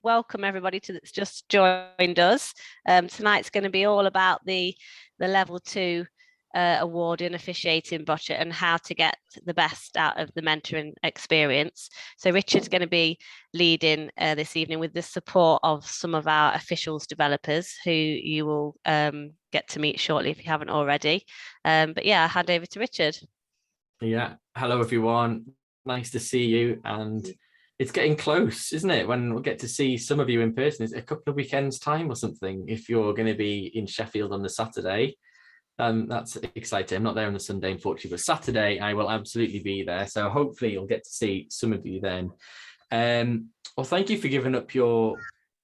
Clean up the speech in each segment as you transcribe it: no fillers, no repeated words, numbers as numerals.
welcome everybody that's just joined us. Tonight's going to be all about the level 2 award in officiating boccia and how to get the best out of the mentoring experience. So Richard's going to be leading this evening with the support of some of our officials developers who you will get to meet shortly if you haven't already. But yeah, I'll hand over to Richard. Yeah, hello everyone. Nice to see you, and it's getting close, isn't it, when we'll get to see some of you in person. It's a couple of weekends time or something if you're going to be in Sheffield on the Saturday. That's exciting. I'm not there on the Sunday, unfortunately, but Saturday I will absolutely be there. So hopefully you'll get to see some of you then. Well, thank you for giving up your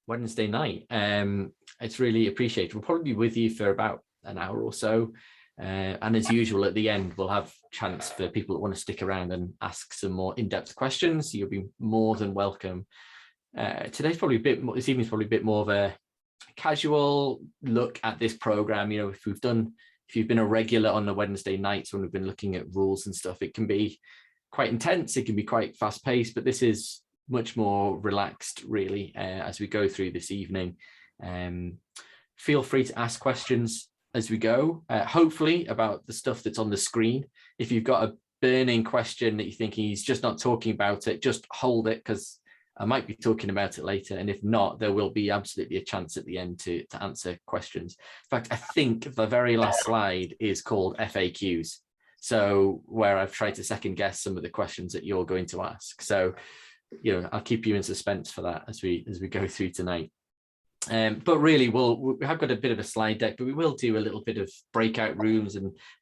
Wednesday night. It's really appreciated. We'll probably be with you for about an hour or so. And as usual, at the end, we'll have chance for people that want to stick around and ask some more in-depth questions. You'll be more than welcome. Today's probably a bit more, this evening's probably a bit more of a casual look at this program. You know, if you've been a regular on the Wednesday nights when we've been looking at rules and stuff, it can be quite intense, it can be quite fast paced, but this is much more relaxed really as we go through this evening. Feel free to ask questions as we go, hopefully about the stuff that's on the screen. If you've got a burning question that you're thinking he's just not talking about it, just hold it, because I might be talking about it later, and if not, there will be absolutely a chance at the end to answer questions. In fact, I think the very last slide is called FAQs, so where I've tried to second guess some of the questions that you're going to ask. So, you know, I'll keep you in suspense for that as we go through tonight. But really, we have got a bit of a slide deck, but we will do a little bit of breakout rooms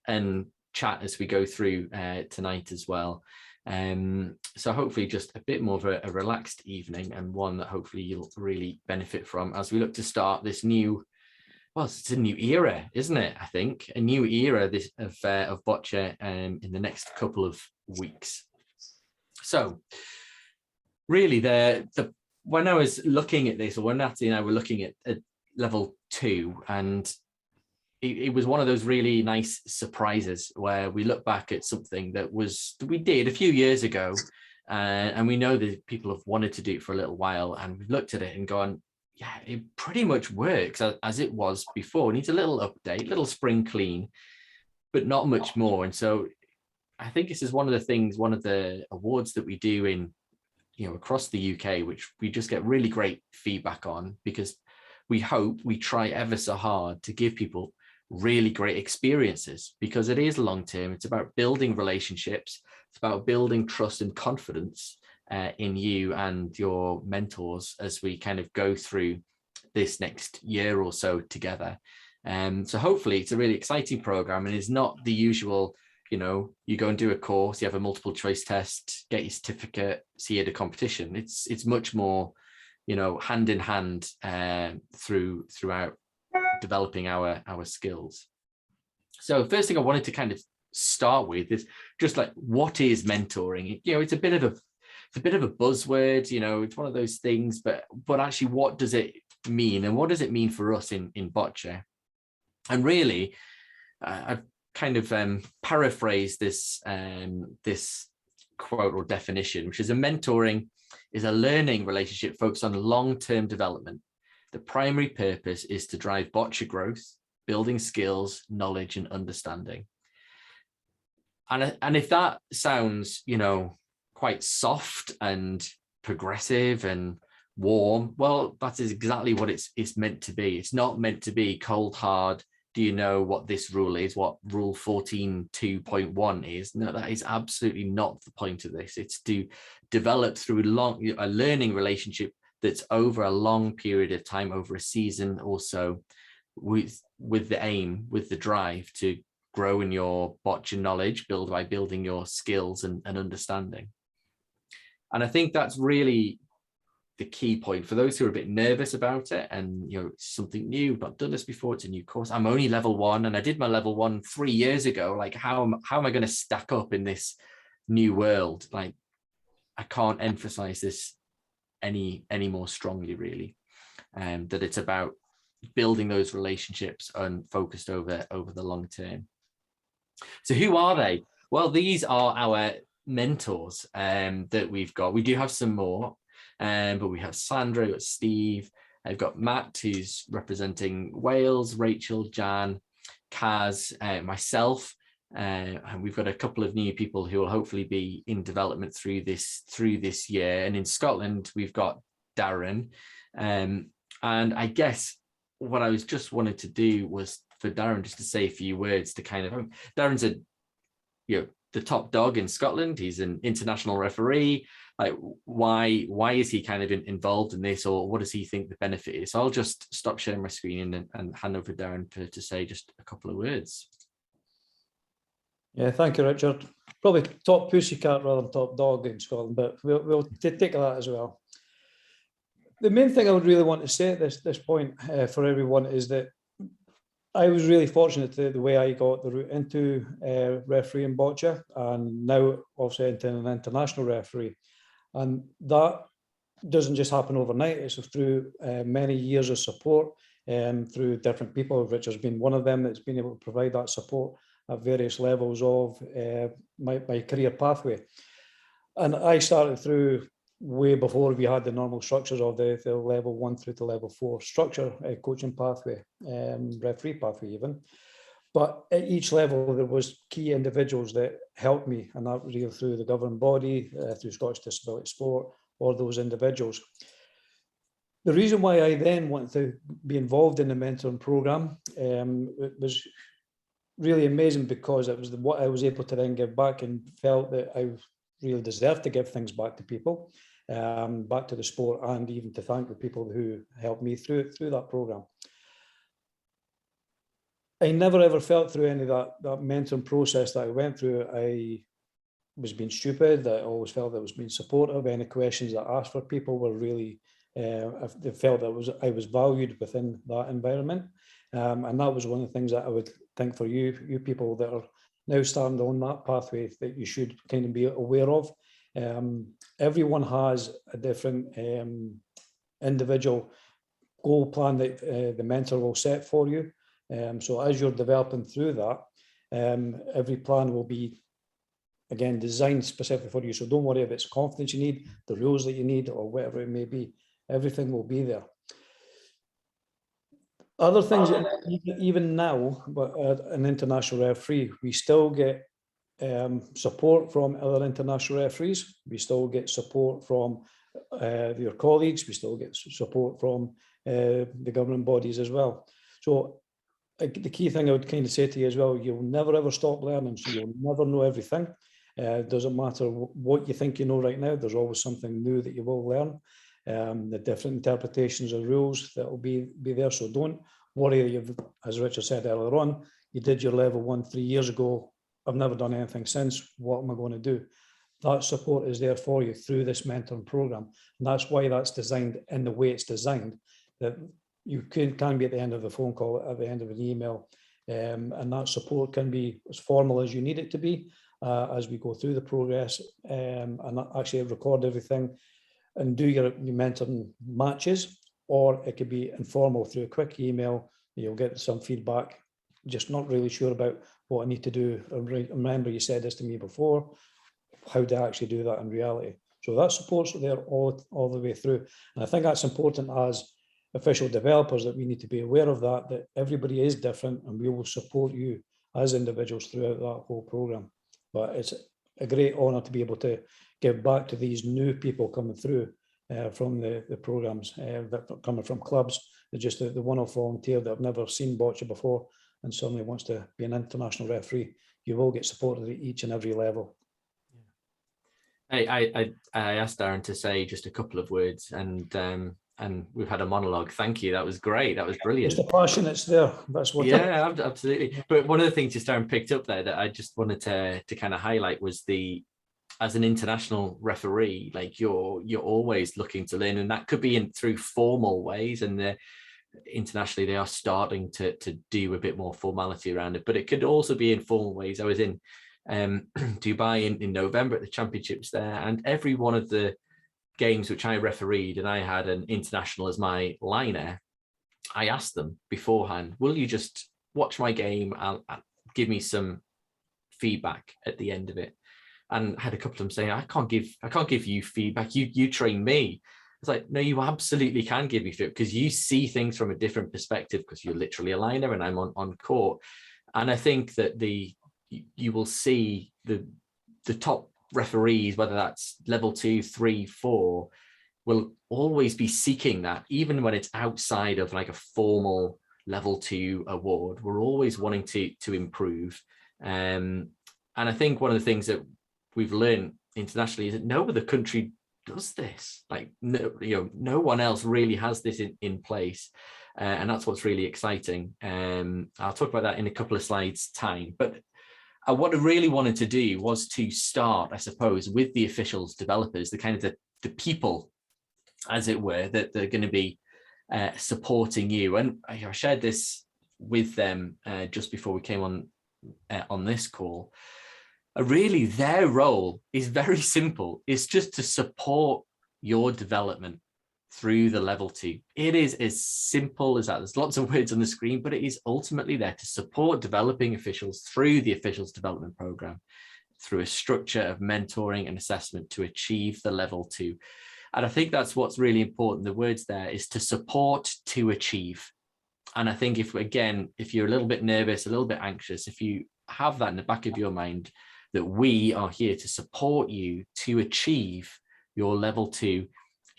and chat as we go through tonight as well. So hopefully just a bit more of a relaxed evening, and one that hopefully you'll really benefit from as we look to start this new, well, it's a new era, isn't it? I think a new era of boccia in the next couple of weeks. So really when I was looking at this, or when Natalie and I were looking at level 2, and it was one of those really nice surprises where we look back at something that we did a few years ago, and we know that people have wanted to do it for a little while, and we've looked at it and gone, yeah, it pretty much works as it was before. It needs a little update, little spring clean, but not much more. And so I think this is one of the awards that we do in, you know, across the UK, which we just get really great feedback on, because we try ever so hard to give people really great experiences, because it is long term. It's about building relationships. It's about building trust and confidence in you and your mentors as we kind of go through this next year or so together. So hopefully it's a really exciting program, and it's not the usual, you know, you go and do a course, you have a multiple choice test, get your certificate, see you at a competition. It's much more, you know, hand in hand throughout developing our skills. So first thing I wanted to kind of start with is just like, what is mentoring? You know, it's a bit of a buzzword, you know, it's one of those things, but actually what does it mean, and what does it mean for us in boccia? And really I've kind of paraphrased this quote or definition, which is: a mentoring is a learning relationship focused on long-term development. The primary purpose is to drive boccia growth, building skills, knowledge, and understanding. And if that sounds, you know, quite soft and progressive and warm, well, that is exactly what it's meant to be. It's not meant to be cold hard. Do you know what this rule is, what rule 14.2.1 is? No, that is absolutely not the point of this. It's to develop through a learning relationship that's over a long period of time, over a season or so, with the aim, with the drive to grow in your boccia knowledge, by building your skills and understanding. And I think that's really the key point for those who are a bit nervous about it, and, you know, it's something new, I've not done this before, it's a new course, I'm only level 1 and I did my level 1 3 years ago, like how am I going to stack up in this new world? Like, I can't emphasize this any more strongly, really, that it's about building those relationships and focused over the long term. So who are they? Well, these are our mentors that we've got. We do have some more. But we have Sandra, we've got Steve, I've got Matt, who's representing Wales, Rachel, Jan, Kaz, myself, and we've got a couple of new people who will hopefully be in development through this year. And in Scotland, we've got Darren. And I guess what I was just wanted to do was for Darren just to say a few words to kind of, Darren's the top dog in Scotland. He's an international referee. Like, why is he kind of involved in this, or what does he think the benefit is? So I'll just stop sharing my screen and hand over to Darren to say just a couple of words. Yeah, thank you, Richard. Probably top pussycat rather than top dog in Scotland, but we'll take that as well. The main thing I would really want to say at this point for everyone is that I was really fortunate to the way I got the route into refereeing boccia, and now also into an international referee. And that doesn't just happen overnight. It's through many years of support through different people. Richard's been one of them that's been able to provide that support at various levels of my career pathway. And I started through way before we had the normal structures of the level 1 through to level 4 structure, coaching pathway, referee pathway even. But at each level, there was key individuals that helped me, and that was either through the governing body, through Scottish Disability Sport, or those individuals. The reason why I then wanted to be involved in the mentoring program, it was really amazing because it was what I was able to then give back, and felt that I really deserved to give things back to people, back to the sport, and even to thank the people who helped me through that program. I never ever felt through any of that mentoring process that I went through I was being stupid. I always felt that I was being supportive. Any questions that I asked for people were really, I felt that I was valued within that environment. And that was one of the things that I would think for you people that are now starting on that pathway, that you should kind of be aware of. Everyone has a different individual goal plan that the mentor will set for you. So as you're developing through that, every plan will be, again, designed specifically for you. So don't worry if it's confidence you need, the rules that you need, or whatever it may be. Everything will be there. Other things, even now, but an international referee, we still get support from other international referees. We still get support from your colleagues. We still get support from the governing bodies as well. So the key thing I would kind of say to you as well, you'll never ever stop learning, so you'll never know everything. It doesn't matter what you think you know right now, there's always something new that you will learn. The different interpretations of rules that will be there, so don't worry. As Richard said earlier on, you did your level 1 3 years ago. I've never done anything since. What am I going to do? That support is there for you through this mentoring program, and that's why that's designed in the way it's designed, that you can be at the end of a phone call, at the end of an email, and that support can be as formal as you need it to be as we go through the progress, and actually record everything and do your mentoring matches, or it could be informal through a quick email. You'll get some feedback, just not really sure about what I need to do. Remember, you said this to me before. How do I actually do that in reality? So that support's there all the way through. And I think that's important as official developers, that we need to be aware of that everybody is different, and we will support you as individuals throughout that whole program. But it's a great honor to be able to give back to these new people coming through from the programs that are coming from clubs. They're just the one-off volunteer that have never seen boccia before and suddenly wants to be an international referee. You will get supported at each and every level. I asked Darren to say just a couple of words, and we've had a monologue. Thank you. That was great. That was brilliant. It's the passion that's there. That's what. Yeah, absolutely. But one of the things just Darren picked up there that I just wanted to kind of highlight was as an international referee, like you're always looking to learn, and that could be through formal ways. And internationally, they are starting to do a bit more formality around it, but it could also be in formal ways. I was in Dubai in November at the championships there, and every one of the games which I refereed, and I had an international as my liner, I asked them beforehand, will you just watch my game and give me some feedback at the end of it? And I had a couple of them saying, I can't give you feedback, you train me. It's like, no, you absolutely can give me feedback because you see things from a different perspective because you're literally a liner and I'm on court. And I think that you will see the top referees, whether that's level 2, 3, 4, will always be seeking that, even when it's outside of like a formal level 2 award. We're always wanting to improve. And I think one of the things that we've learned internationally is that no other country does this. Like, no one else really has this in place. And that's what's really exciting. I'll talk about that in a couple of slides time. But what I really wanted to do was to start, I suppose, with the officials, developers, the kind of the people, as it were, that they're going to be supporting you. And I shared this with them just before we came on this call. Really, their role is very simple. It's just to support your development through the level 2. It is as simple as that. There's lots of words on the screen, but it is ultimately there to support developing officials through the officials development program, through a structure of mentoring and assessment to achieve the level 2. And I think that's what's really important. The words there is to support, to achieve. And I think if you're a little bit nervous, a little bit anxious, if you have that in the back of your mind, that we are here to support you to achieve your level 2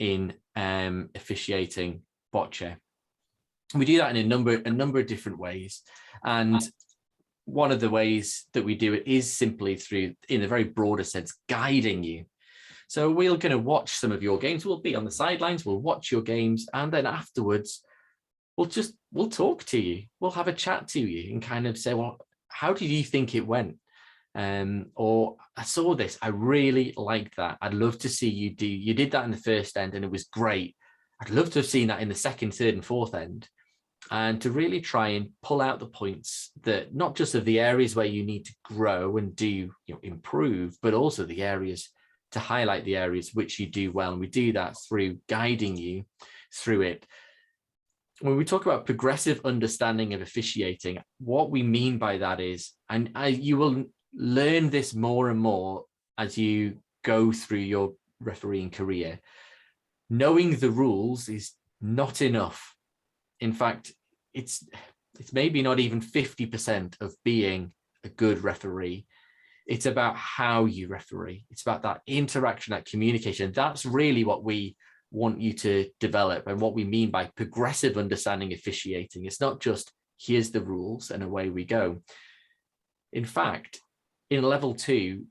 in officiating boccia. We do that in a number of different ways. And one of the ways that we do it is simply through, in a very broader sense, guiding you. So we're going to watch some of your games. We'll be on the sidelines, we'll watch your games, and then afterwards, we'll talk to you. We'll have a chat to you and kind of say, well, how did you think it went? Or I saw this, I really liked that. I'd love to see you did that in the first end and it was great. I'd love to have seen that in the second, third and fourth end, and to really try and pull out the points that not just of the areas where you need to grow and do improve, but also the areas to highlight the areas which you do well. And we do that through guiding you through it. When we talk about progressive understanding of officiating, what we mean by that is, and you will learn this more and more as you go through your refereeing career, knowing the rules is not enough. In fact, it's maybe not even 50% of being a good referee. It's about how you referee. It's about that interaction, that communication. That's really what we want you to develop and what we mean by progressive understanding officiating. It's not just here's the rules and away we go. In fact, in level 2,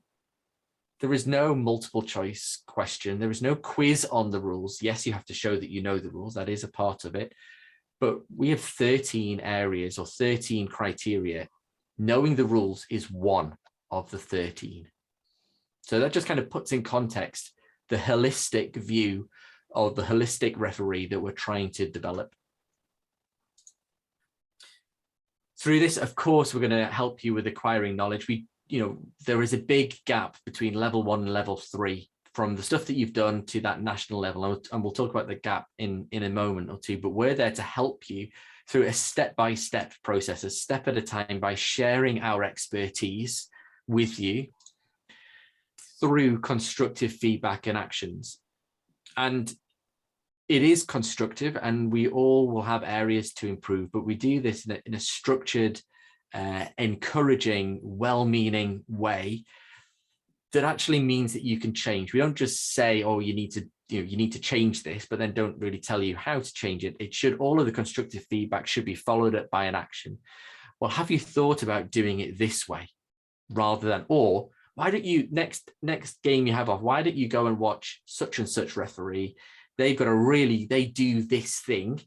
there is no multiple choice question. There is no quiz on the rules. Yes, you have to show that you know the rules. That is a part of it. But we have 13 areas or 13 criteria. Knowing the rules is one of the 13. So that just kind of puts in context the holistic view of the holistic referee that we're trying to develop. Through this, of course, we're going to help you with acquiring knowledge. There is a big gap between level 1 and level 3 from the stuff that you've done to that national level. And we'll talk about the gap in a moment or two, but we're there to help you through a step-by-step process, a step at a time, by sharing our expertise with you through constructive feedback and actions. And it is constructive and we all will have areas to improve, but we do this in a structured, encouraging, well-meaning way that actually means that you can change. We don't just say, oh, you need to change this, but then don't really tell you how to change it. All of the constructive feedback should be followed up by an action. Well, have you thought about doing it this way rather than, or why don't you, next game you have off, why don't you go and watch such and such referee? They do this thing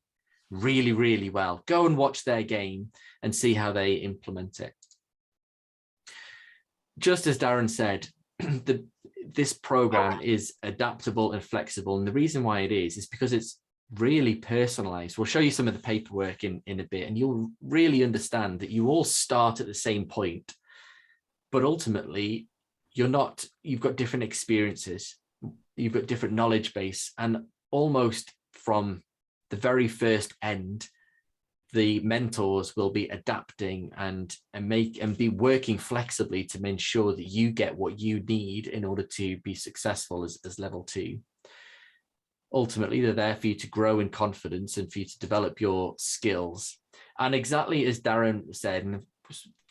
really, really well. Go and watch their game and see how they implement it. Just as Darren said, this program is adaptable and flexible. And the reason why it is because it's really personalized. We'll show you some of the paperwork in a bit, and you'll really understand that you all start at the same point, but ultimately you've got different experiences, you've got different knowledge base, and almost from the very first end, the mentors will be adapting and be working flexibly to ensure that you get what you need in order to be successful as level 2. ultimately they're there for you to grow in confidence and for you to develop your skills. And exactly as Darren said, and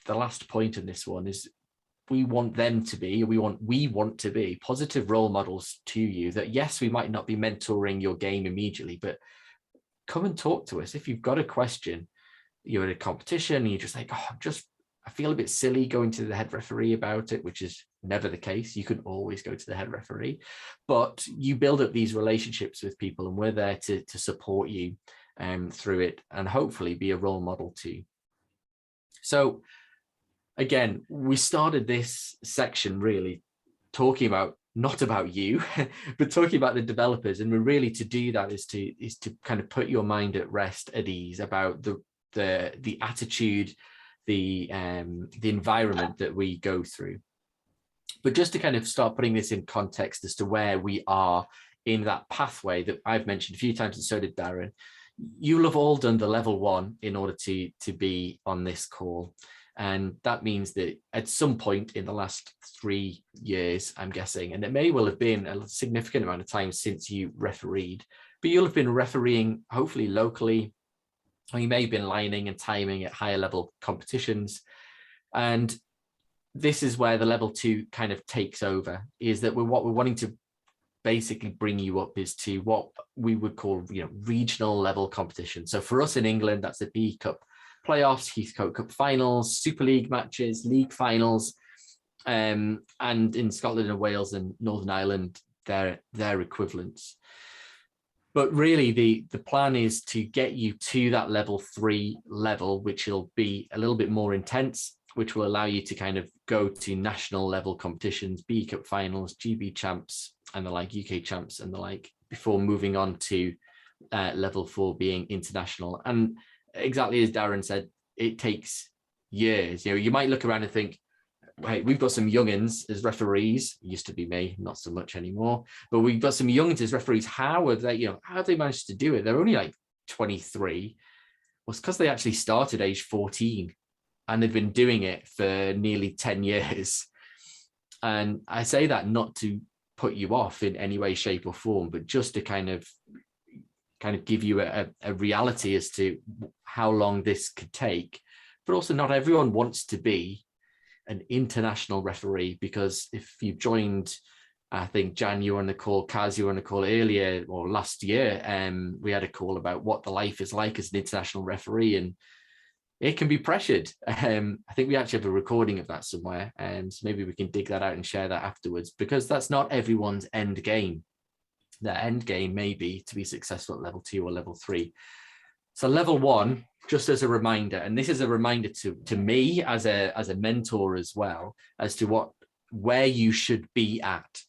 the last point in this one is, we want to be positive role models to you, that yes, we might not be mentoring your game immediately, but come and talk to us. If you've got a question, you're at a competition and you're just like, oh, I feel a bit silly going to the head referee about it, which is never the case. You can always go to the head referee, but you build up these relationships with people, and we're there to support you through it, and hopefully be a role model too. So again, we started this section really talking about, not about you, but talking about the developers. And we're really, to do that is to kind of put your mind at rest, at ease about the attitude, the environment that we go through. But just to kind of start putting this in context as to where we are in that pathway that I've mentioned a few times, and so did Darren, you'll have all done the level 1 in order to be on this call. And that means that at some point in the last 3 years, I'm guessing, and it may well have been a significant amount of time since you refereed, but you'll have been refereeing hopefully locally, or you may have been lining and timing at higher level competitions. And this is where the level 2 kind of takes over, is that what we're wanting to basically bring you up is to what we would call, regional level competition. So for us in England, that's the B Cup playoffs, Heathcote Cup finals, Super League matches, league finals, and in Scotland and Wales and Northern Ireland, their equivalents. But really, the plan is to get you to that level 3 level, which will be a little bit more intense, which will allow you to kind of go to national level competitions, B Cup finals, GB champs and the like, UK champs and the like, before moving on to level 4 being international. And exactly as Darren said, it takes years. You might look around and think, hey, we've got some youngins as referees. It used to be me, not so much anymore, but we've got some youngins as referees. How have they managed to do it? They're only like 23. Well, it's because they actually started age 14 and they've been doing it for nearly 10 years. And I say that not to put you off in any way, shape or form, but just to kind of give you a reality as to how long this could take. But also, not everyone wants to be an international referee, because if you've joined, I think Jan, you were on the call, Kaz, you were on the call earlier or last year, we had a call about what the life is like as an international referee, and it can be pressured. I think we actually have a recording of that somewhere, and so maybe we can dig that out and share that afterwards, because that's not everyone's end game. Their end game may be to be successful at level 2 or level 3. So level 1, just as a reminder, and this is a reminder to me as a mentor as well, as to where you should be at.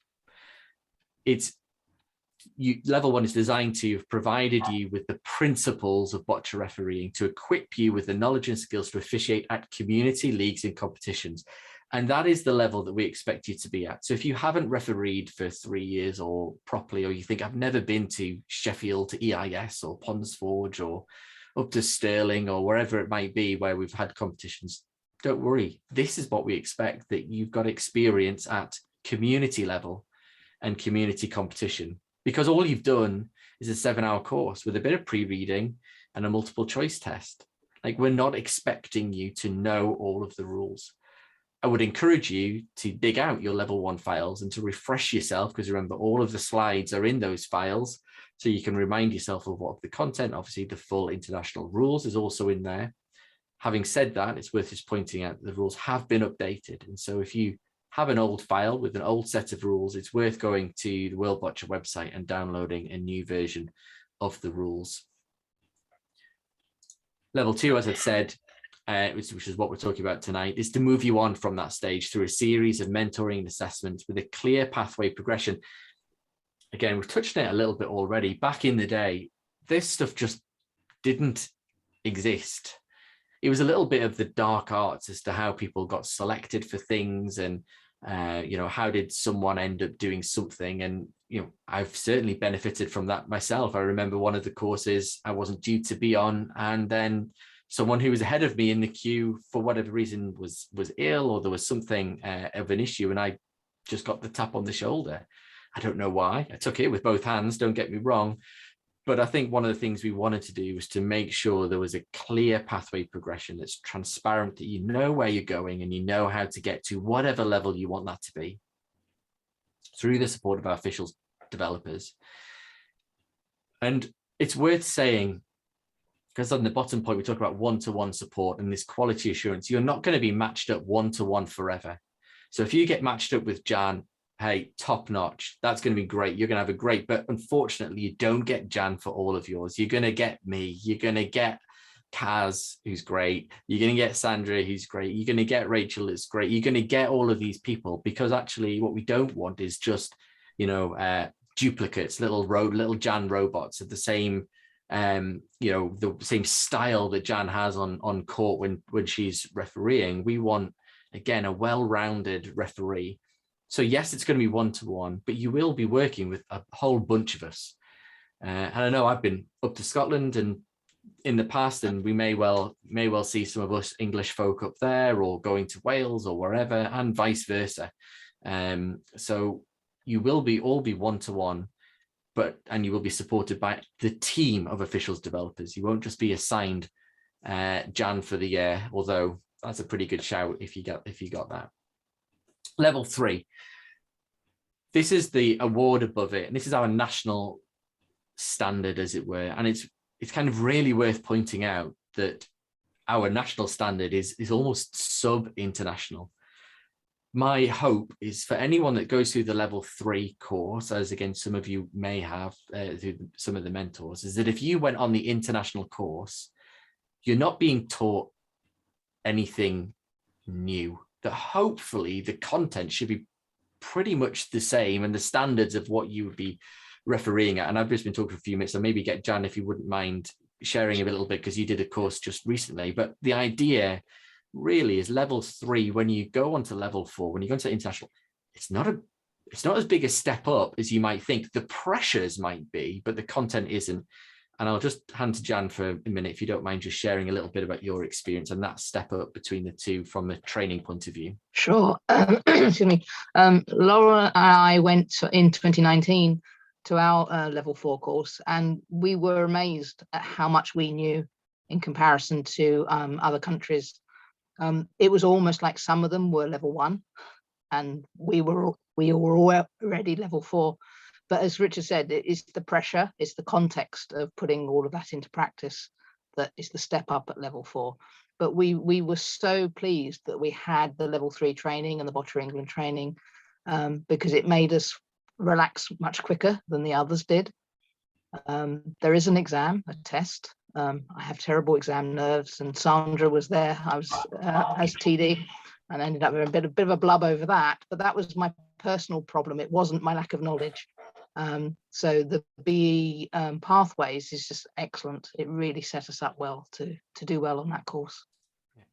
Level 1 is designed to have provided you with the principles of boccia refereeing, to equip you with the knowledge and skills to officiate at community leagues and competitions. And that is the level that we expect you to be at. So if you haven't refereed for 3 years or properly, or you think, I've never been to Sheffield, to EIS or Ponds Forge or up to Stirling or wherever it might be where we've had competitions, don't worry. This is what we expect, that you've got experience at community level and community competition, because all you've done is a 7-hour course with a bit of pre-reading and a multiple choice test. Like, we're not expecting you to know all of the rules. I would encourage you to dig out your level 1 files and to refresh yourself, because remember, all of the slides are in those files, so you can remind yourself of what the content. Obviously, the full international rules is also in there. Having said that, it's worth just pointing out the rules have been updated. And so if you have an old file with an old set of rules, it's worth going to the World Boccia website and downloading a new version of the rules. Level 2, as I've said, which is what we're talking about tonight, is to move you on from that stage through a series of mentoring and assessments with a clear pathway progression. Again, we've touched on it a little bit already. Back in the day, this stuff just didn't exist. It was a little bit of the dark arts as to how people got selected for things, and how did someone end up doing something. And I've certainly benefited from that myself. I remember one of the courses I wasn't due to be on, and then someone who was ahead of me in the queue for whatever reason was ill, or there was something of an issue, and I just got the tap on the shoulder. I don't know why. I took it with both hands, don't get me wrong. But I think one of the things we wanted to do was to make sure there was a clear pathway progression that's transparent, that you know where you're going and you know how to get to whatever level you want that to be through the support of our officials developers. And it's worth saying, because on the bottom point, we talk about one-to-one support and this quality assurance. You're not going to be matched up one-to-one forever. So if you get matched up with Jan, hey, top notch, that's going to be great. You're going to have a great, but unfortunately, you don't get Jan for all of yours. You're going to get me. You're going to get Kaz, who's great. You're going to get Sandra, who's great. You're going to get Rachel, that's great. You're going to get all of these people, because actually what we don't want is just, duplicates, little Jan robots of the same, the same style that Jan has on court when she's refereeing. We want, again, a well-rounded referee. So yes, it's going to be one-to-one, but you will be working with a whole bunch of us. And I know I've been up to Scotland and in the past, and we may well see some of us English folk up there, or going to Wales or wherever, and vice versa. So you will all be one-to-one, and you will be supported by the team of officials developers. You won't just be assigned Jan for the year, although that's a pretty good shout if you got that. Level 3. This is the award above it, and this is our national standard, as it were. And it's kind of really worth pointing out that our national standard is almost sub-international. My hope is for anyone that goes through the level 3 course, as again some of you may have through some of the mentors, is that if you went on the international course, you're not being taught anything new. That hopefully the content should be pretty much the same, and the standards of what you would be refereeing at. And I've just been talking for a few minutes, so maybe get Jan, if you wouldn't mind sharing a little bit, because you did a course just recently. But the idea really is level 3, when you go on to level 4, when you go into international, it's not as big a step up as you might think. The pressures might be, but the content isn't. And I'll just hand to Jan for a minute, if you don't mind, just sharing a little bit about your experience and that step up between the two from a training point of view. Sure. Excuse me. Laura and I went in 2019 to our level 4 course, and we were amazed at how much we knew in comparison to other countries. It was almost like some of them were level 1, and we were already level 4. But as Richard said, it is the pressure, it's the context of putting all of that into practice that is the step up at level 4. But we were so pleased that we had the level 3 training and the Boccia England training, because it made us relax much quicker than the others did. There is an exam, a test. I have terrible exam nerves, and Sandra was there. I was as TD, and ended up with a bit of a blub over that. But that was my personal problem. It wasn't my lack of knowledge. So the BE pathways is just excellent. It really set us up well to do well on that course. Yeah,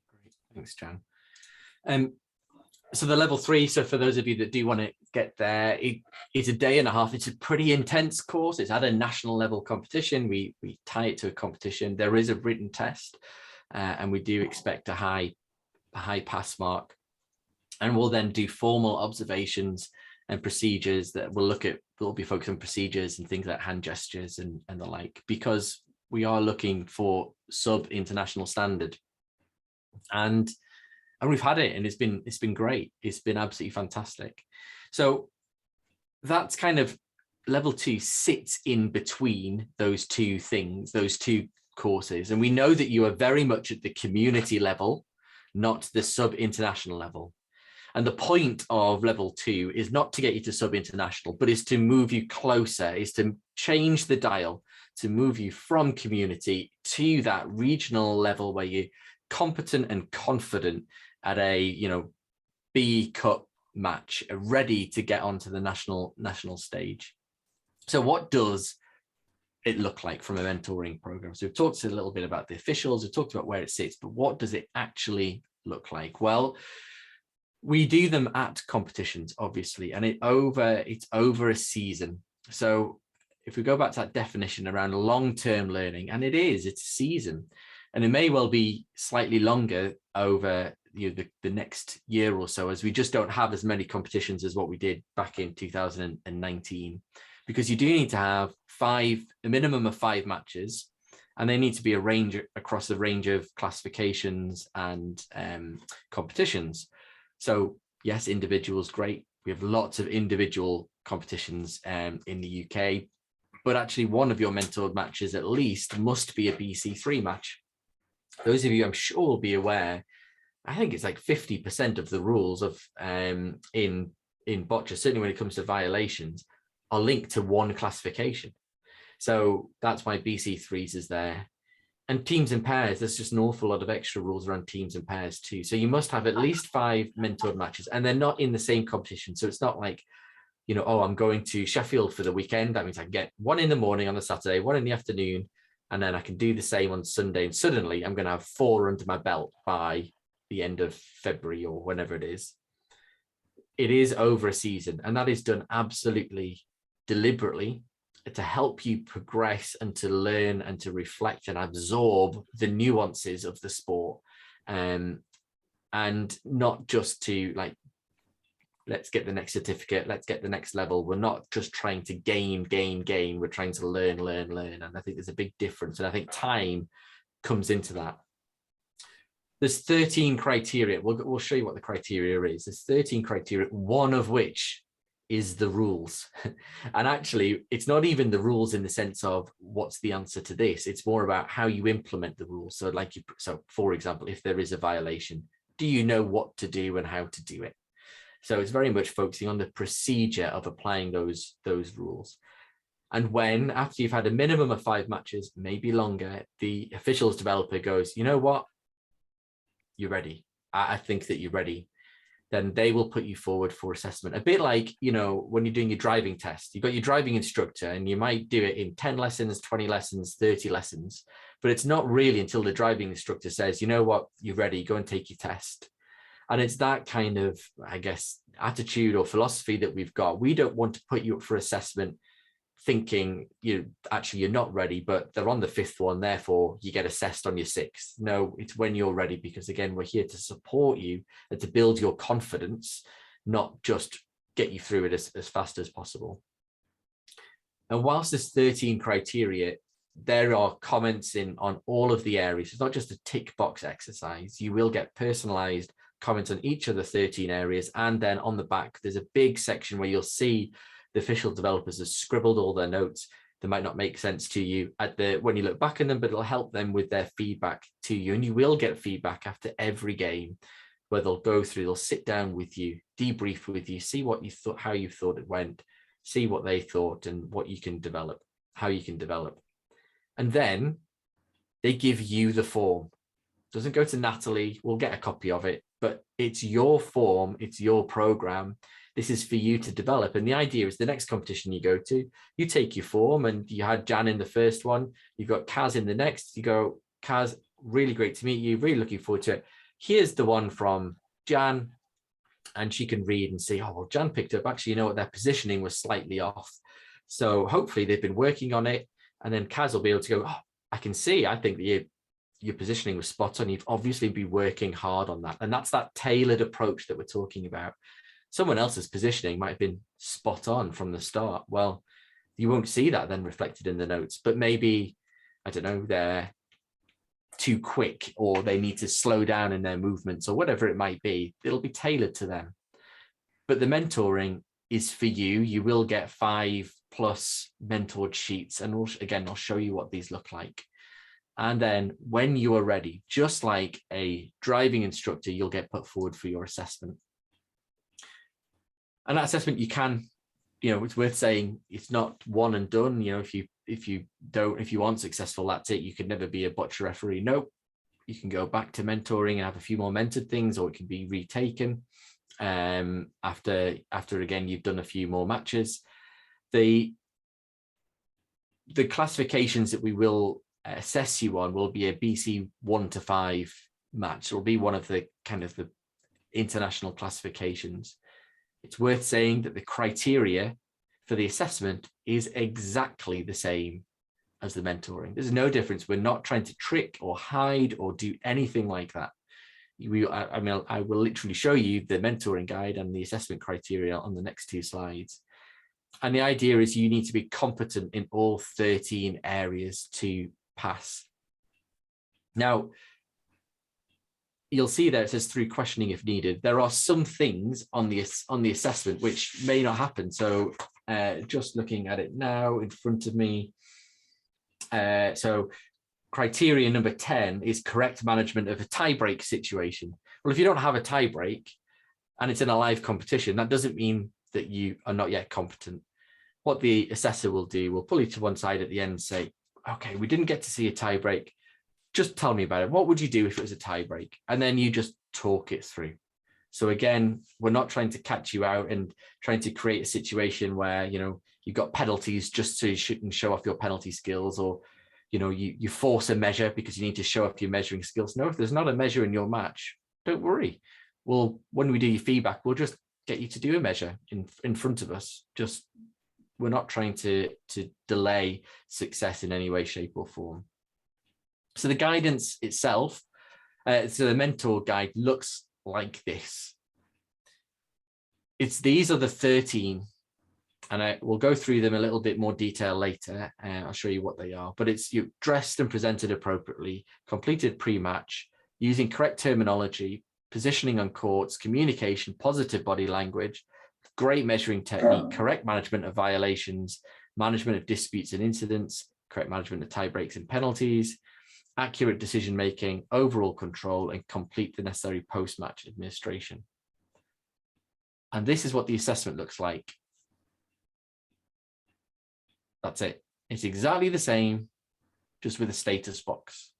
great. Thanks, Jan. So the level 3, so for those of you that do want to get there, it's a day and a half. It's a pretty intense course. It's at a national level competition. We tie it to a competition. There is a written test, and we do expect a high pass mark. And we'll then do formal observations and procedures that we'll be focused on procedures and things like hand gestures and the like, because we are looking for sub-international standard. And we've had it, and it's been great. It's been absolutely fantastic. So that's kind of level 2 sits in between those two things, those two courses. And we know that you are very much at the community level, not the sub-international level. And the point of level 2 is not to get you to sub-international, but is to move you closer, is to change the dial, to move you from community to that regional level where you're competent and confident at a B Cup match, ready to get onto the national stage. So what does it look like from a mentoring program? So we've talked a little bit about the officials, we've talked about where it sits, but what does it actually look like? Well, we do them at competitions, obviously, and it's over a season. So if we go back to that definition around long-term learning, and it's a season, and it may well be slightly longer over the next year or so, as we just don't have as many competitions as what we did back in 2019, because you do need to have a minimum of 5 matches, and they need to be across a range of classifications and competitions. So yes, individuals, great. We have lots of individual competitions in the UK, but actually one of your mentored matches at least must be a BC3 match. Those of you, I'm sure, will be aware, I think it's like 50% of the rules of in boccia, certainly when it comes to violations, are linked to one classification. So that's why BC3s is there. And teams and pairs, there's just an awful lot of extra rules around teams and pairs too. So you must have at least 5 mentored matches, and they're not in the same competition. So it's not like, you know, oh, I'm going to Sheffield for the weekend. That means I can get one in the morning on the Saturday, one in the afternoon, and then I can do the same on Sunday. And suddenly I'm going to have 4 under my belt by the end of February or whenever it is. It is over a season, and that is done absolutely deliberately to help you progress and to learn and to reflect and absorb the nuances of the sport, and not just to like, let's get the next certificate, let's get the next level. We're not just trying to gain. We're trying to learn. And I think there's a big difference. And I think time comes into that. There's 13 criteria. We'll show you what the criteria is. There's 13 criteria, one of which is the rules. And actually, it's not even the rules in the sense of what's the answer to this. It's more about how you implement the rules. So for example, if there is a violation, do you know what to do and how to do it? So it's very much focusing on the procedure of applying those rules. And when, after you've had a minimum of 5 matches, maybe longer, the officials developer goes, you know what, you're ready. I think that you're ready. Then they will put you forward for assessment. A bit like, you know, when you're doing your driving test, you've got your driving instructor and you might do it in 10 lessons, 20 lessons, 30 lessons, but it's not really until the driving instructor says, you know what, you're ready, go and take your test. And it's that kind of, I guess, attitude or philosophy that we've got. We don't want to put you up for assessment thinking you're not ready, but they're on the 5th one, therefore you get assessed on your 6th. No, it's when you're ready, because again, we're here to support you and to build your confidence, not just get you through it as fast as possible. And whilst there's 13 criteria, there are comments on all of the areas. It's not just a tick box exercise. You will get personalized comments on each of the 13 areas. And then on the back, there's a big section where you'll see the official developers have scribbled all their notes. They might not make sense to you when you look back on them, but it'll help them with their feedback to you. And you will get feedback after every game where they'll sit down with you, debrief with you, see what you thought, how you thought it went, see what they thought and what you can develop, how you can develop. And then they give you the form. It doesn't go to Natalie, we'll get a copy of it, but it's your form, it's your program. This is for you to develop. And the idea is the next competition you go to, you take your form, and you had Jan in the first one, you've got Kaz in the next, you go, Kaz, really great to meet you, really looking forward to it. Here's the one from Jan, and she can read and see, oh, well, Jan picked up, actually, you know what, their positioning was slightly off. So hopefully they've been working on it. And then Kaz will be able to go, oh, I can see, I think that your positioning was spot on. You've obviously been working hard on that. And that's that tailored approach that we're talking about. Someone else's positioning might have been spot on from the start. Well, you won't see that then reflected in the notes, but maybe, I don't know, they're too quick or they need to slow down in their movements or whatever it might be. It'll be tailored to them. But the mentoring is for you. You will get 5+ mentored sheets. And I'll show you what these look like. And then when you are ready, just like a driving instructor, you'll get put forward for your assessment. And that assessment, you can, it's worth saying, it's not one and done. If you aren't successful, that's it. You could never be a boccia referee. Nope. You can go back to mentoring and have a few more mentored things, or it can be retaken after again you've done a few more matches. The classifications that we will assess you on will be a BC 1 to 5 match. It will be one of the kind of the international classifications. It's worth saying that the criteria for the assessment is exactly the same as the mentoring. There's no difference. We're not trying to trick or hide or do anything like that. I will literally show you the mentoring guide and the assessment criteria on the next 2 slides. And the idea is you need to be competent in all 13 areas to pass. Now, you'll see there it says through questioning if needed. There are some things on the assessment which may not happen. So just looking at it now in front of me. So criteria number 10 is correct management of a tie-break situation. Well, if you don't have a tie-break and it's in a live competition, that doesn't mean that you are not yet competent. What the assessor will do, will pull you to one side at the end and say, okay, we didn't get to see a tie-break. Just tell me about it. What would you do if it was a tie-break? And then you just talk it through. So again, we're not trying to catch you out and trying to create a situation where, you know, you've got penalties just so you can show off your penalty skills, or, you know, you force a measure because you need to show off your measuring skills. No, if there's not a measure in your match, don't worry. Well, when we do your feedback, we'll just get you to do a measure in front of us. Just, we're not trying to delay success in any way, shape or form. So the guidance itself, so the mentor guide looks like this. These are the 13, and I will go through them a little bit more detail later. I'll show you what they are, but it's you dressed and presented appropriately, completed pre-match, using correct terminology, positioning on courts, communication, positive body language, great measuring technique, correct management of violations, management of disputes and incidents, correct management of tie breaks and penalties, accurate decision-making, overall control, and complete the necessary post-match administration. And this is what the assessment looks like. That's it. It's exactly the same, just with a status box.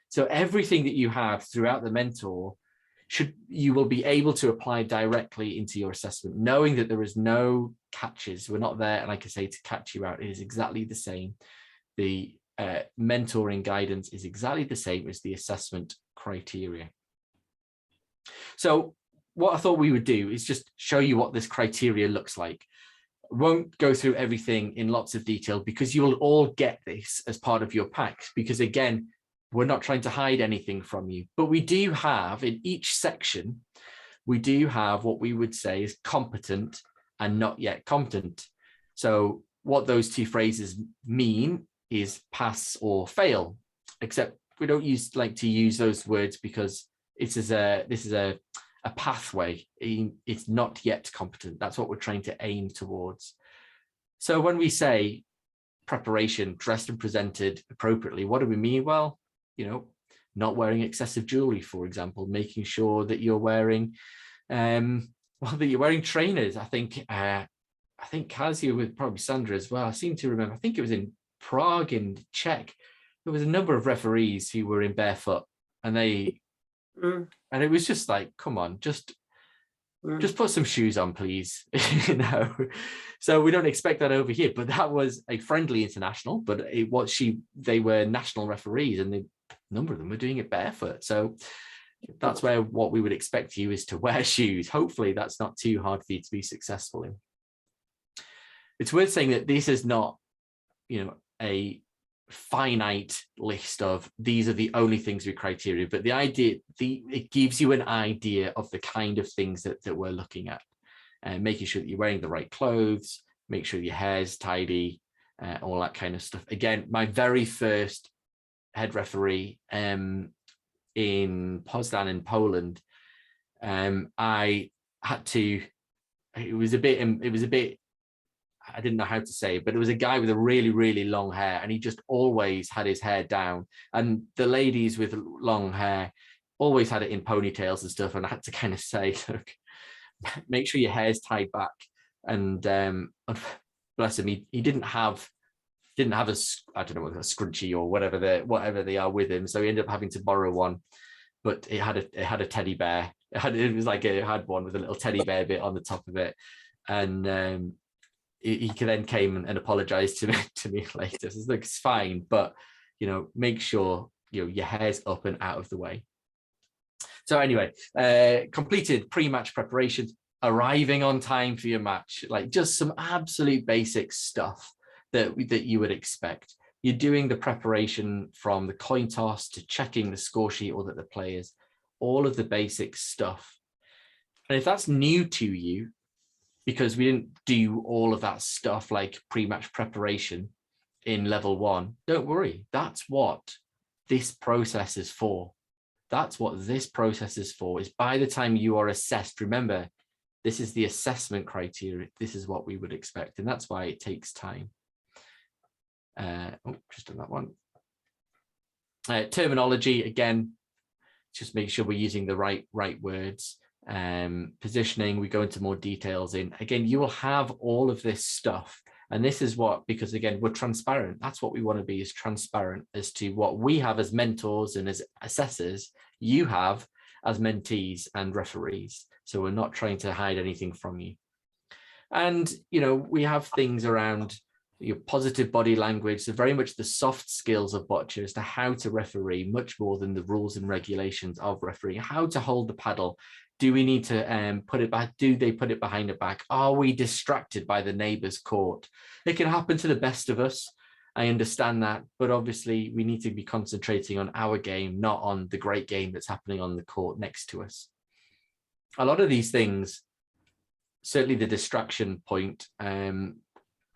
So everything that you have throughout the mentor, you will be able to apply directly into your assessment, knowing that there is no catches. We're not there, like I say, to catch you out. It is exactly the same. The mentoring guidance is exactly the same as the assessment criteria. So what I thought we would do is just show you what this criteria looks like. Won't go through everything in lots of detail because you will all get this as part of your packs, because again, we're not trying to hide anything from you, but we do have in each section, we do have what we would say is competent and not yet competent. So what those 2 phrases mean is pass or fail, except we don't like to use those words because this is a pathway. It's not yet competent. That's what we're trying to aim towards. So when we say preparation, dressed and presented appropriately, what do we mean? Well, you know, not wearing excessive jewelry, for example, making sure that you're wearing trainers. I think Kazia with probably Sandra as well. I seem to remember, I think it was in Prague in Czech, there was a number of referees who were in barefoot, and and it was just like, come on, just put some shoes on, please. You know, so we don't expect that over here, but that was a friendly international, but they were national referees, and a number of them were doing it barefoot. So that's where what we would expect you is to wear shoes. Hopefully that's not too hard for you to be successful in. It's worth saying that this is not, you know, a finite list of these are the only things with criteria, but the idea, it gives you an idea of the kind of things that we're looking at, and making sure that you're wearing the right clothes, make sure your hair's tidy, all that kind of stuff. Again, my very first head referee in Poznan in Poland, I had to, it was a bit I didn't know how to say, but it was a guy with a really, really long hair, and he just always had his hair down. And the ladies with long hair always had it in ponytails and stuff. And I had to kind of say, look, make sure your hair's tied back. And bless him, he didn't have I don't know, a scrunchie or whatever they are with him. So he ended up having to borrow one, but it had a teddy bear. It had one with a little teddy bear bit on the top of it. And he then came and apologized to me later. So it's fine, but you know, make sure your hair's up and out of the way. So anyway, completed pre-match preparations, arriving on time for your match, like just some absolute basic stuff that you would expect. You're doing the preparation from the coin toss to checking the score sheet or that the players all of the basic stuff. And if that's new to you, because we didn't do all of that stuff like pre-match preparation in level 1, don't worry. That's what this process is for. That's what this process is for, is by the time you are assessed, remember, this is the assessment criteria. This is what we would expect. And that's why it takes time. Just on that one. Terminology, again, just make sure we're using the right words. Positioning, we go into more details in. Again, you will have all of this stuff. And this is what, because again, we're transparent. That's what we want to be, is transparent as to what we have as mentors and as assessors, you have as mentees and referees. So we're not trying to hide anything from you. And, you know, we have things around your positive body language, so very much the soft skills of boccia as to how to referee, much more than the rules and regulations of refereeing. How to hold the paddle. Do we need to put it back? Do they put it behind the back? Are we distracted by the neighbour's court? It can happen to the best of us. I understand that, but obviously we need to be concentrating on our game, not on the great game that's happening on the court next to us. A lot of these things, certainly the distraction point,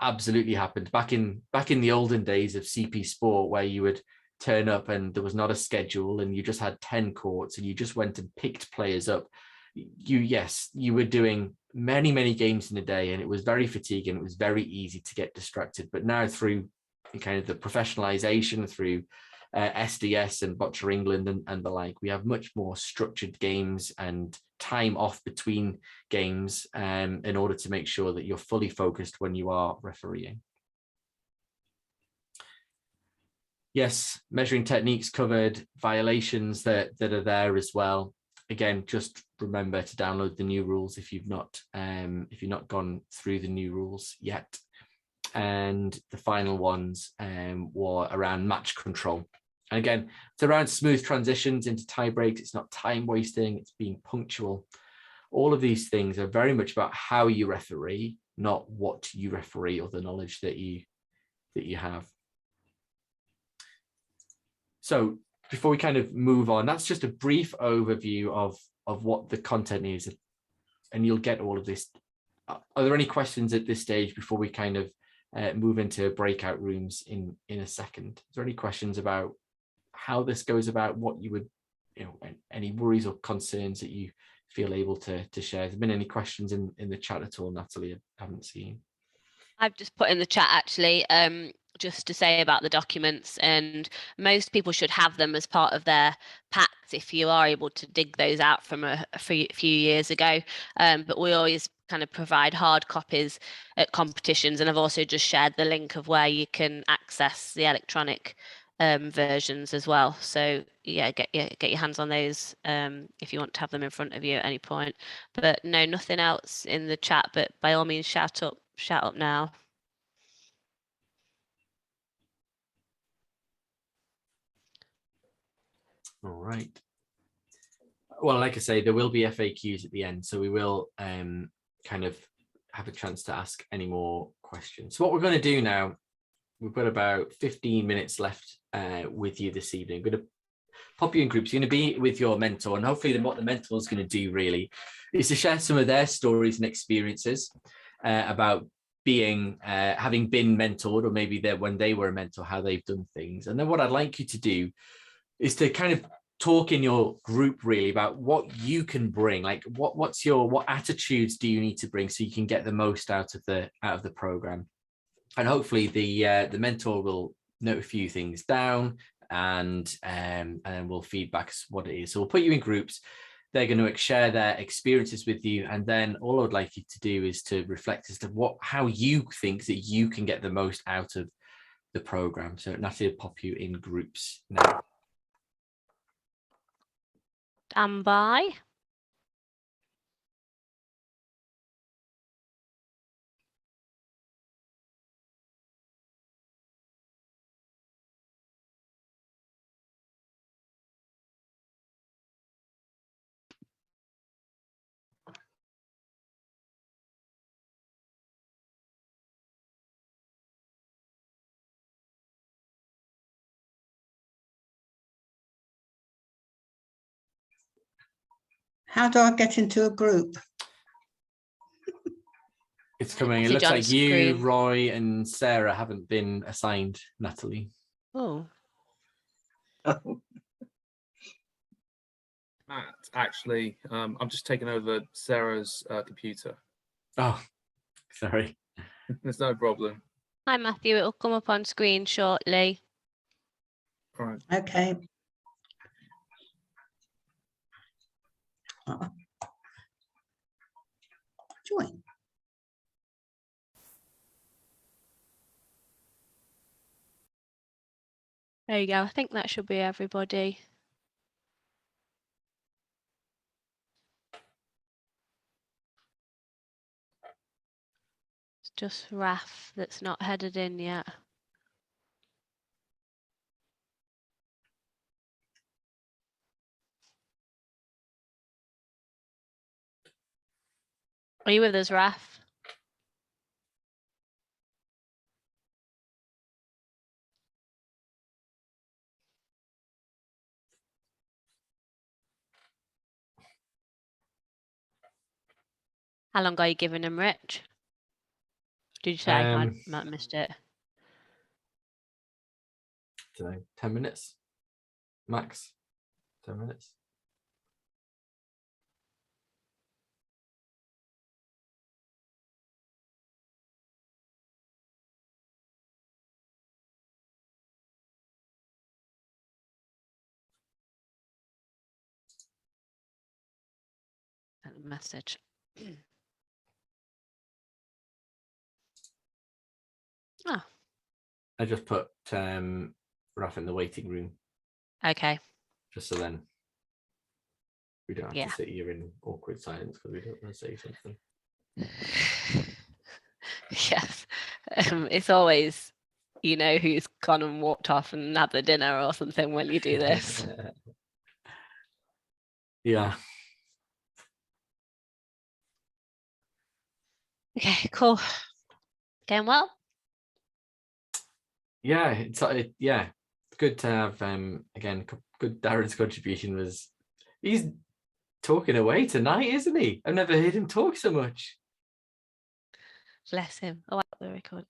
absolutely happened back in the olden days of CP Sport, where you would turn up and there was not a schedule and you just had 10 courts and you just went and picked players up. You were doing many games in a day, and it was very fatiguing. It was very easy to get distracted. But now, through kind of the professionalization, through SDS and Boccia England and the like, we have much more structured games and time off between games in order to make sure that you're fully focused when you are refereeing. Yes, measuring techniques covered, violations that are there as well. Again, just remember to download the new rules if you've not gone through the new rules yet. And the final ones were around match control. And again, it's around smooth transitions into tie breaks. It's not time wasting, it's being punctual. All of these things are very much about how you referee, not what you referee or the knowledge that you have. So before we kind of move on, that's just a brief overview of what the content is, and you'll get all of this. Are there any questions at this stage before we kind of move into breakout rooms in a second? Is there any questions about how this goes about, what you would, any worries or concerns that you feel able to share? Has there been any questions in the chat at all, Natalie? I haven't seen. I've just put in the chat actually, just to say about the documents, and most people should have them as part of their packs if you are able to dig those out from a few years ago. But we always kind of provide hard copies at competitions, and I've also just shared the link of where you can access the electronic versions as well. So yeah, get your hands on those if you want to have them in front of you at any point. But no, nothing else in the chat, but by all means shout up now. All right. Well, like I say, there will be FAQs at the end, so we will kind of have a chance to ask any more questions. So what we're going to do now, we've got about 15 minutes left with you this evening. I'm going to pop you in groups. You're going to be with your mentor, and hopefully what the mentor is going to do really is to share some of their stories and experiences about being having been mentored, or maybe when they were a mentor, how they've done things. And then what I'd like you to do is to kind of talk in your group really about what you can bring, like what attitudes do you need to bring so you can get the most out of the program. And hopefully the mentor will note a few things down and then we'll feedback what it is. So we'll put you in groups. They're going to share their experiences with you, and then all I would like you to do is to reflect as to how you think that you can get the most out of the program. So Natalie will pop you in groups now. Stand by. How do I get into a group? It's coming. It Message looks on like you, screen. Roy, and Sarah haven't been assigned, Natalie. Oh, Matt, actually, I'm just taking over Sarah's computer. Oh, sorry. There's no problem. hi Matthew. It'll come up on screen shortly. All right. Okay. Join. There you go. I think that should be everybody. It's just Raf that's not headed in yet. Are you with us, Raf? How long are you giving him, Rich? Did you say? I might have missed it. Don't know, 10 minutes max. 10 minutes. That message. Oh, I just put Raf in the waiting room, okay. just so then we don't have Yeah. to sit here in awkward silence because we don't want to say something. Yes. It's always, you know, who's gone and walked off and had the dinner or something when you do this. Yeah. Okay, cool. Going well? Yeah, yeah, good to have again. Good. Darren's contribution was he's talking away tonight, isn't he? I've never heard him talk so much. Bless him. Oh, the record.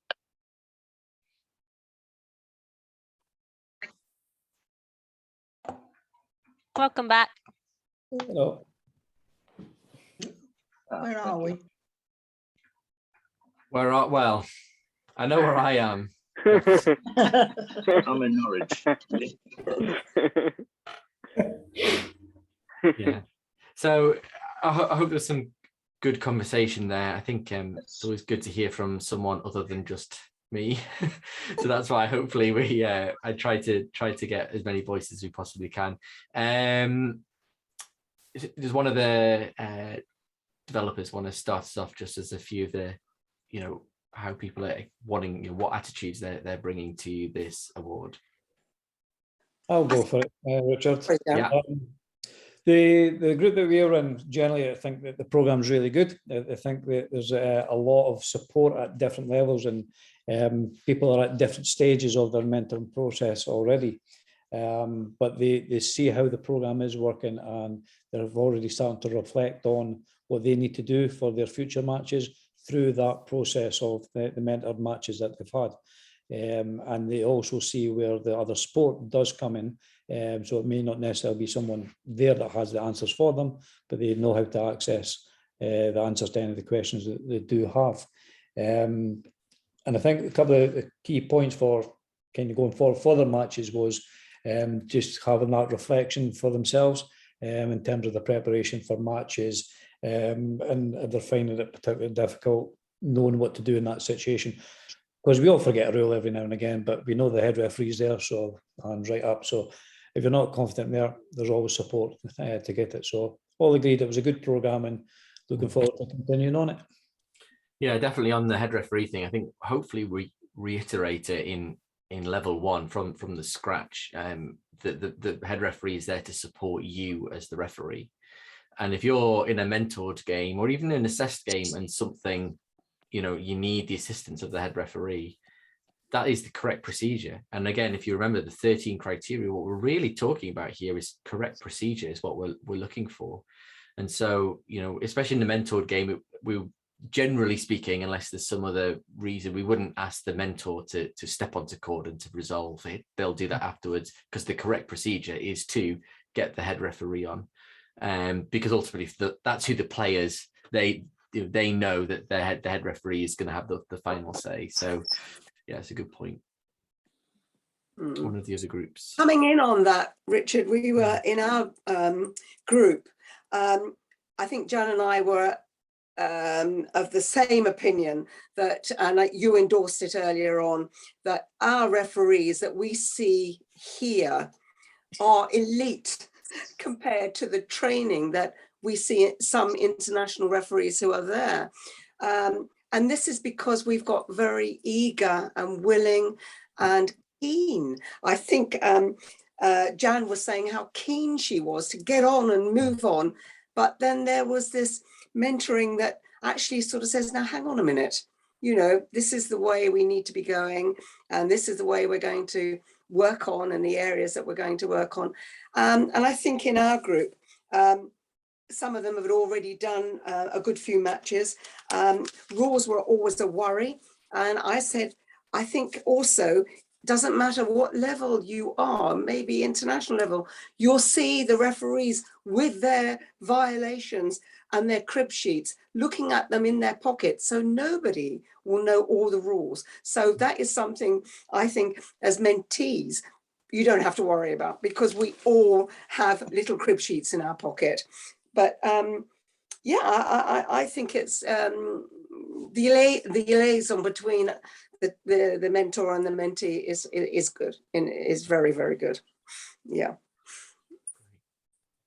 Welcome back. Hello. Where are we? Well, I know where I am. I'm in Norwich. Yeah. So I hope there's some good conversation there. I think it's always good to hear from someone other than just me. So that's why hopefully we I try to get as many voices as we possibly can. Does one of the developers want to start us off just as a few of the, how people are wanting, what attitudes they're bringing to this award? I'll go for it, Richard. Yeah. The group that we are in, generally, I think that the program's really good. I think that there's a lot of support at different levels, and people are at different stages of their mentoring process already. But they see how the program is working, and they're already starting to reflect on what they need to do for their future matches through that process of the mentored matches that they've had. And they also see where the other sport does come in. So it may not necessarily be someone there that has the answers for them, but they know how to access the answers to any of the questions that they do have. And I think a couple of the key points for kind of going forward for their matches was just having that reflection for themselves in terms of the preparation for matches. And they're finding it particularly difficult knowing what to do in that situation. Because we all forget a rule every now and again, but we know the head referee's there, so hands right up. So if you're not confident there, there's always support to get it. So all agreed, it was a good programme, and looking forward to continuing on it. Yeah, definitely on the head referee thing. I think hopefully we reiterate it in level one from the scratch. The head referee is there to support you as the referee. And if you're in a mentored game or even an assessed game and something, you need the assistance of the head referee, that is the correct procedure. And again, if you remember the 13 criteria, what we're really talking about here is correct procedure is what we're looking for. And so, especially in the mentored game, we generally speaking, unless there's some other reason, we wouldn't ask the mentor to step onto court and to resolve it. They'll do that afterwards, because the correct procedure is to get the head referee on, because ultimately that's who the players, they know that the head referee is going to have the final say. So yeah, it's a good point. One of the other groups coming in on that, Richard, we were in our group, I think Jan and I were of the same opinion that, and you endorsed it earlier on, that our referees that we see here are elite compared to the training that we see some international referees who are there. And this is because we've got very eager and willing and keen. I think Jan was saying how keen she was to get on and move on. But then there was this mentoring that actually sort of says, now, hang on a minute, this is the way we need to be going. And this is the way we're going to work on, and the areas that we're going to work on. And I think in our group, some of them have already done a good few matches. Rules were always a worry. And I said, I think also, doesn't matter what level you are, maybe international level, you'll see the referees with their violations and their crib sheets, looking at them in their pockets. So nobody will know all the rules. So that is something I think as mentees, you don't have to worry about, because we all have little crib sheets in our pocket. But yeah, I think it's the liaison between the mentor and the mentee is good, and is very, very good. Yeah.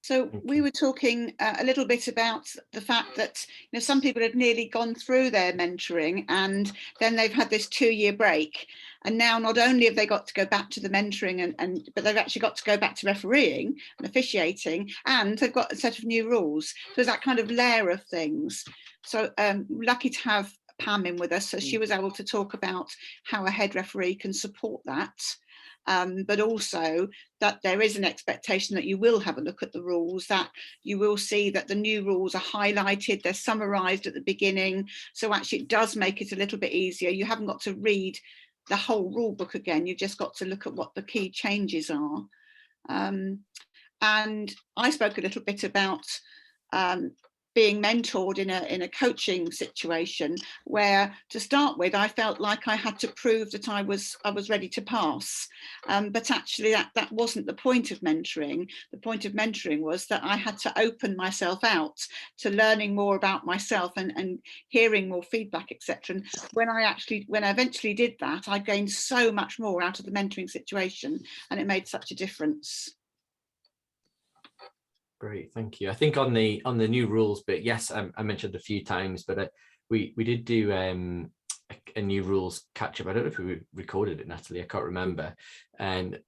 So we were talking a little bit about the fact that some people had nearly gone through their mentoring, and then they've had this 2-year break, and now not only have they got to go back to the mentoring but they've actually got to go back to refereeing and officiating, and they've got a set of new rules. So there's that kind of layer of things. So lucky to have Pam in with us, so she was able to talk about how a head referee can support that. But also that there is an expectation that you will have a look at the rules, that you will see that the new rules are highlighted, they're summarised at the beginning. So actually it does make it a little bit easier. You haven't got to read the whole rule book again. You've just got to look at what the key changes are. And I spoke a little bit about being mentored in a coaching situation, where to start with I felt like I had to prove that I was ready to pass, but actually that wasn't the point of mentoring. The point of mentoring was that I had to open myself out to learning more about myself and hearing more feedback, etc. And when I eventually did that, I gained so much more out of the mentoring situation, and it made such a difference. Great, thank you. I think on the new rules bit, yes, I mentioned a few times, but we did do a new rules catch up. I don't know if we recorded it, Natalie. I can't remember. And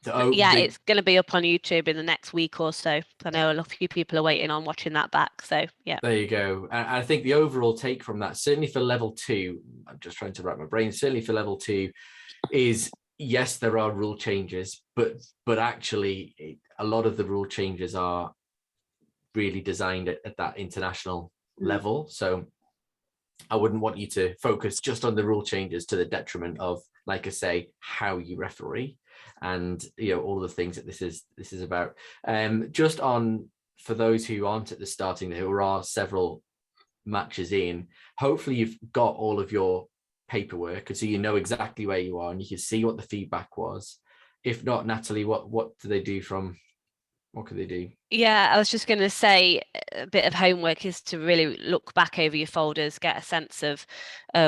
it's going to be up on YouTube in the next week or so. I know a few people are waiting on watching that back. So yeah, there you go. And I think the overall take from that, certainly for level 2, I'm just trying to wrap my brain. Certainly for level 2, is yes, there are rule changes, but actually a lot of the rule changes are really designed at that international level. So I wouldn't want you to focus just on the rule changes to the detriment of, like I say, how you referee and all the things that this is about. Just on, for those who aren't at the starting, there are several matches in, hopefully you've got all of your paperwork, and so you know exactly where you are and you can see what the feedback was. If not, Natalie, what do they do what could they do? Yeah, I was just going to say a bit of homework is to really look back over your folders, get a sense of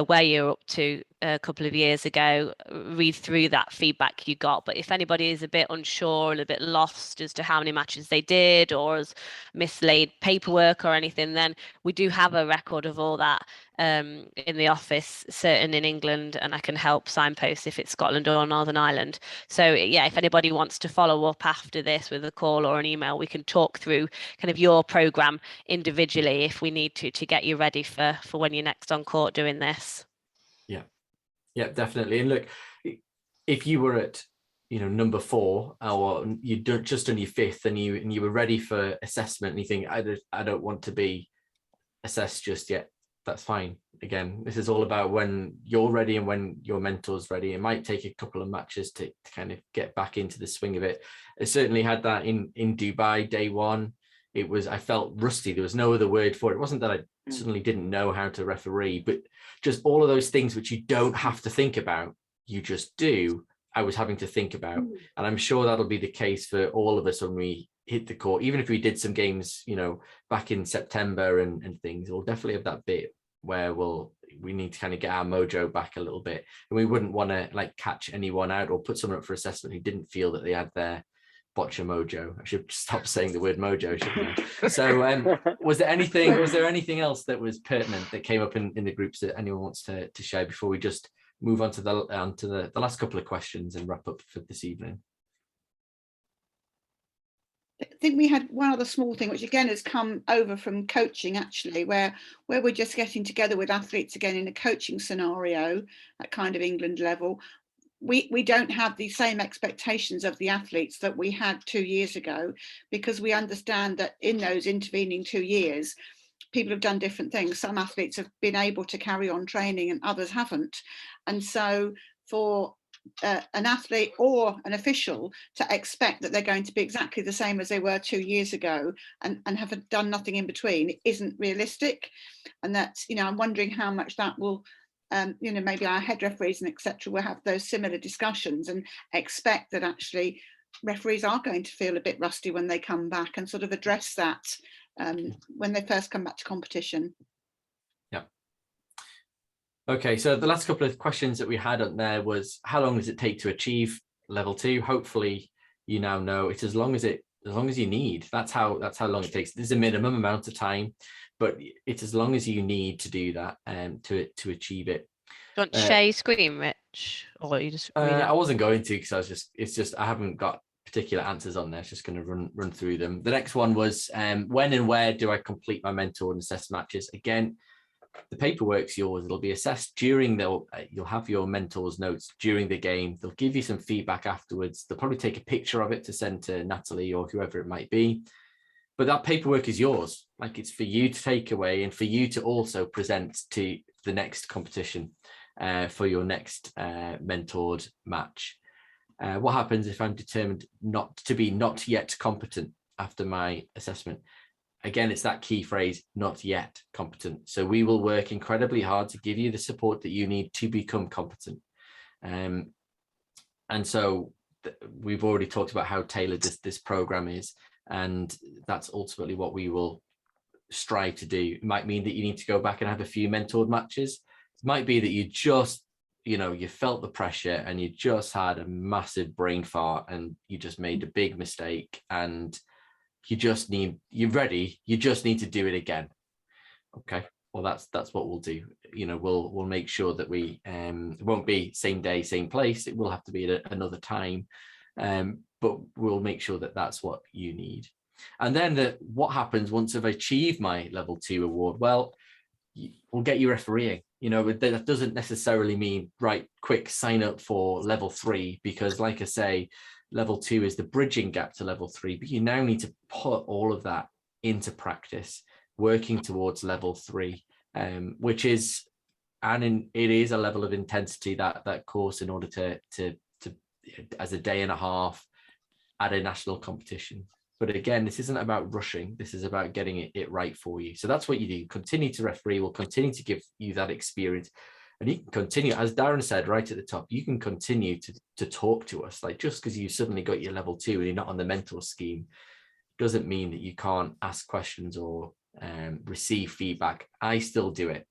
where you're up to a couple of years ago, read through that feedback you got. But if anybody is a bit unsure and a bit lost as to how many matches they did or has mislaid paperwork or anything, then we do have a record of all that in the office, certain in England, and I can help signpost if it's Scotland or Northern Ireland. So yeah, if anybody wants to follow up after this with a call or an email, we can talk through kind of your program individually if we need to get you ready for when you're next on court doing this. Yeah, definitely. And look, if you were at number 4, or you'd just done your 5th and you were ready for assessment and you think, I don't want to be assessed just yet, that's fine. Again, this is all about when you're ready and when your mentor's ready. It might take a couple of matches to kind of get back into the swing of it. I certainly had that in Dubai day 1. I felt rusty. There was no other word for it. It wasn't that I suddenly didn't know how to referee, but just all of those things which you don't have to think about, you just do, I was having to think about. And I'm sure that'll be the case for all of us when we hit the court. Even if we did some games, back in September and things, we'll definitely have that bit where we need to kind of get our mojo back a little bit. And we wouldn't want to like catch anyone out or put someone up for assessment who didn't feel that they had their boccia mojo. I should stop saying the word mojo, shouldn't I? So was there anything else that was pertinent that came up in the groups that anyone wants to share before we just move on to the last couple of questions and wrap up for this evening? I think we had one other small thing, which again has come over from coaching, actually, where we're just getting together with athletes again in a coaching scenario at kind of England level. We don't have the same expectations of the athletes that we had 2 years ago, because we understand that in those intervening 2 years, people have done different things. Some athletes have been able to carry on training and others haven't. And so for an athlete or an official to expect that they're going to be exactly the same as they were 2 years ago and have done nothing in between isn't realistic. And that's, I'm wondering how much that will, maybe our head referees and etc. will have those similar discussions and expect that actually referees are going to feel a bit rusty when they come back, and sort of address that when they first come back to competition. Yeah. Okay, so the last couple of questions that we had up there was, how long does it take to achieve level 2? Hopefully you now know it's as long as you need. That's how long it takes. There's a minimum amount of time, but it's as long as you need to do that to achieve it. Do you want to share your screen, Rich, or you just read it? I wasn't going to, because I haven't got particular answers on there. It's just going to run through them. The next one was when and where do I complete my mentor and assess matches? Again, the paperwork's yours. It'll be assessed during you'll have your mentor's notes during the game. They'll give you some feedback afterwards. They'll probably take a picture of it to send to Natalie or whoever it might be. But that paperwork is yours. Like, it's for you to take away and for you to also present to the next competition for your next mentored match. What happens if I'm determined not yet competent after my assessment? Again, it's that key phrase, not yet competent. So we will work incredibly hard to give you the support that you need to become competent. And so we've already talked about how tailored this program is, and that's ultimately what we will strive to do. It might mean that you need to go back and have a few mentored matches. It might be that you just, you felt the pressure and you just had a massive brain fart and you just made a big mistake, and you just need to do it again. Okay, well, that's what we'll do. We'll make sure that it won't be same day, same place. It will have to be at another time, but we'll make sure that that's what you need. And then what happens once I've achieved my level 2 award? Well, we'll get you refereeing. That doesn't necessarily mean, right, quick sign up for level 3, because like I say, level 2 is the bridging gap to level 3, but you now need to put all of that into practice, working towards level 3, which is, it is a level of intensity, that course, in order to as a day and a half at a national competition. But again, this isn't about rushing. This is about getting it right for you. So that's what you do. Continue to referee. We'll continue to give you that experience. And you can continue, as Darren said right at the top, you can continue to talk to us. Like, just because you suddenly got your level 2 and you're not on the mentor scheme doesn't mean that you can't ask questions or receive feedback. I still do it.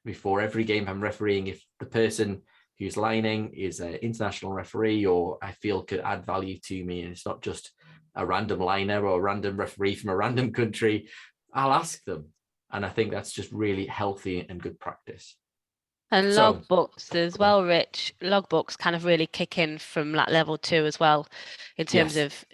Before every game I'm refereeing, if the person who's lining is an international referee or I feel could add value to me, and it's not just a random liner or a random referee from a random country, I'll ask them. And I think that's just really healthy and good practice. And logbooks as well, Rich. Logbooks kind of really kick in from that level 2 as well, in terms of,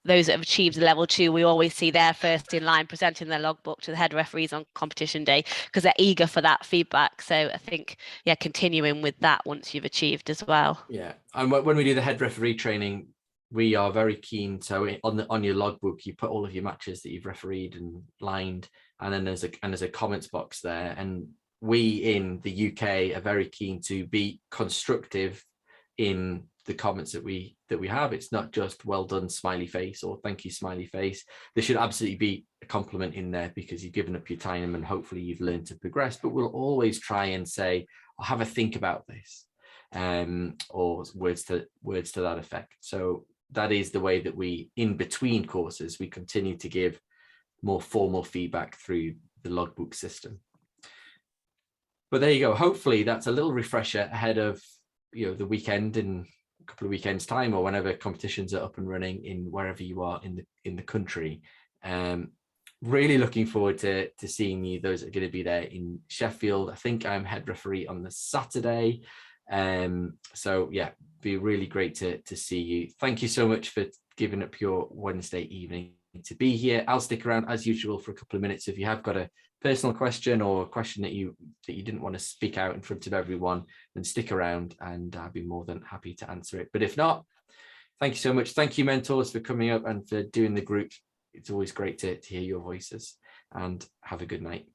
those that have achieved the level 2, we always see they're first in line presenting their logbook to the head referees on competition day, because they're eager for that feedback. So I think, yeah, continuing with that once you've achieved as well. Yeah, and when we do the head referee training, we are very keen. So on your logbook, you put all of your matches that you've refereed and lined, and then there's a comments box there. And we in the UK are very keen to be constructive in the comments that we have. It's not just well done smiley face or thank you smiley face. There should absolutely be a compliment in there, because you've given up your time and hopefully you've learned to progress. But we'll always try and say, I'll have a think about this, or words to that effect. So that is the way that we, in between courses, we continue to give more formal feedback through the logbook system. But there you go. Hopefully that's a little refresher ahead of the weekend in a couple of weekends time, or whenever competitions are up and running in wherever you are in the country. Really looking forward to seeing you, those that are going to be there in Sheffield. I think I'm head referee on the Saturday. So yeah, be really great to see you. Thank you so much for giving up your Wednesday evening to be here. I'll stick around as usual for a couple of minutes. If you have got a personal question or a question that you didn't want to speak out in front of everyone, then stick around and I'll be more than happy to answer it. But if not, thank you so much. Thank you, mentors, for coming up and for doing the group. It's always great to hear your voices, and have a good night.